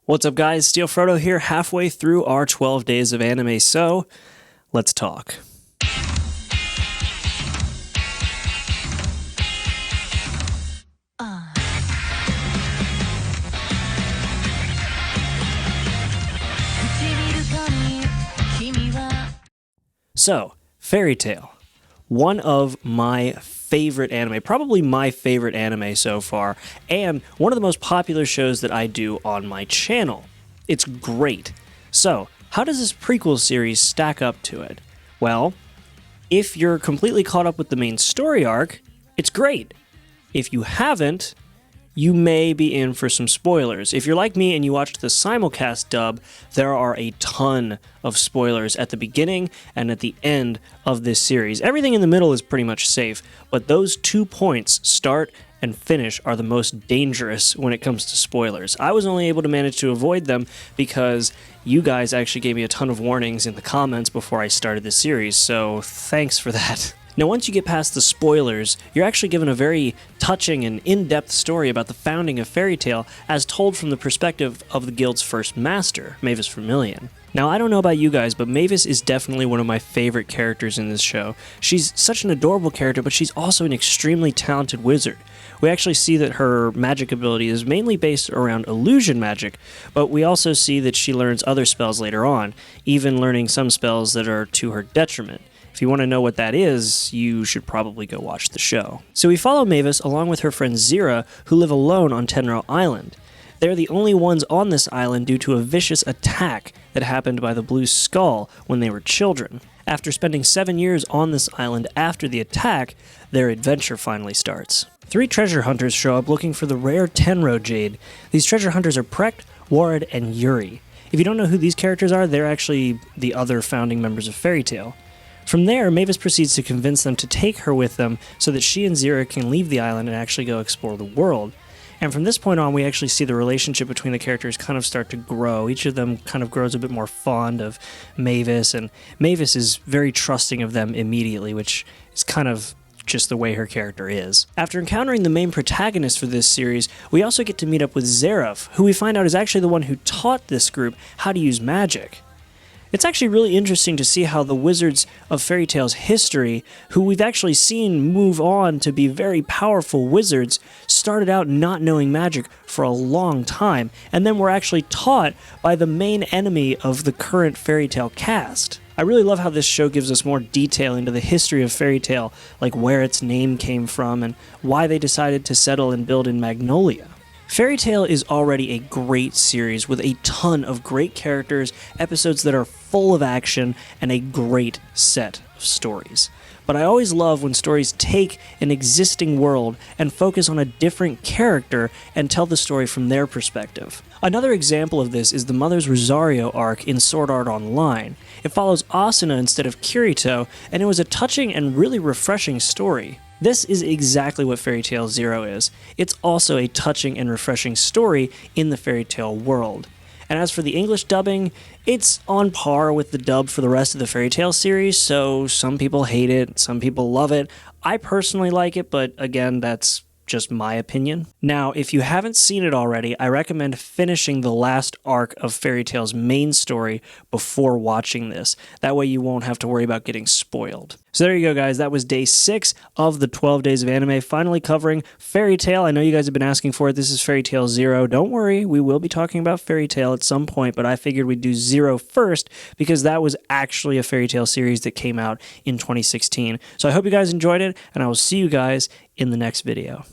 What's up, guys? Steel Frodo here, halfway through our 12 days of anime, so let's talk. So, Fairy Tail, one of my favorite anime, probably my favorite anime so far, and one of the most popular shows that I do on my channel. It's great. So, how does this prequel series stack up to it? Well, if you're completely caught up with the main story arc, it's great. If you haven't, you may be in for some spoilers. If you're like me and you watched the simulcast dub, there are a ton of spoilers at the beginning and at the end of this series. Everything in the middle is pretty much safe, but those 2 points, start and finish, are the most dangerous when it comes to spoilers. I was only able to manage to avoid them because you guys actually gave me a ton of warnings in the comments before I started the series, so thanks for that. Now, once you get past the spoilers, you're actually given a very touching and in-depth story about the founding of Fairy Tail as told from the perspective of the guild's first master, Mavis Vermillion. Now, I don't know about you guys, but Mavis is definitely one of my favorite characters in this show. She's such an adorable character, but she's also an extremely talented wizard. We actually see that her magic ability is mainly based around illusion magic, but we also see that she learns other spells later on, even learning some spells that are to her detriment. If you want to know what that is, you should probably go watch the show. So we follow Mavis along with her friend Zira, who live alone on Tenro Island. They're the only ones on this island due to a vicious attack that happened by the Blue Skull when they were children. After spending 7 years on this island after the attack, their adventure finally starts. 3 treasure hunters show up looking for the rare Tenro Jade. These treasure hunters are Precht, Warad, and Yuri. If you don't know who these characters are, they're actually the other founding members of Fairy Tail. From there, Mavis proceeds to convince them to take her with them so that she and Zira can leave the island and actually go explore the world. And from this point on, we actually see the relationship between the characters kind of start to grow. Each of them kind of grows a bit more fond of Mavis, and Mavis is very trusting of them immediately, which is kind of just the way her character is. After encountering the main protagonist for this series, we also get to meet up with Zeref, who we find out is actually the one who taught this group how to use magic. It's actually really interesting to see how the wizards of Fairy Tail's history, who we've actually seen move on to be very powerful wizards, started out not knowing magic for a long time, and then were actually taught by the main enemy of the current Fairy Tail cast. I really love how this show gives us more detail into the history of Fairy Tail, like where its name came from and why they decided to settle and build in Magnolia. Fairy Tail is already a great series with a ton of great characters, episodes that are full of action, and a great set of stories. But I always love when stories take an existing world and focus on a different character and tell the story from their perspective. Another example of this is the Mother's Rosario arc in Sword Art Online. It follows Asuna instead of Kirito, and it was a touching and really refreshing story. This is exactly what Fairy Tail Zero is. It's also a touching and refreshing story in the Fairy Tail world. And as for the English dubbing, it's on par with the dub for the rest of the Fairy Tail series, so some people hate it, some people love it. I personally like it, but again, that's just my opinion. Now, if you haven't seen it already, I recommend finishing the last arc of Fairy Tail's main story before watching this. That way you won't have to worry about getting spoiled. So there you go, guys. That was day 6 of the 12 days of anime, finally covering Fairy Tail. I know you guys have been asking for it. This is Fairy Tail Zero. Don't worry, we will be talking about Fairy Tail at some point, but I figured we'd do Zero first because that was actually a Fairy Tail series that came out in 2016. So I hope you guys enjoyed it, and I will see you guys in the next video.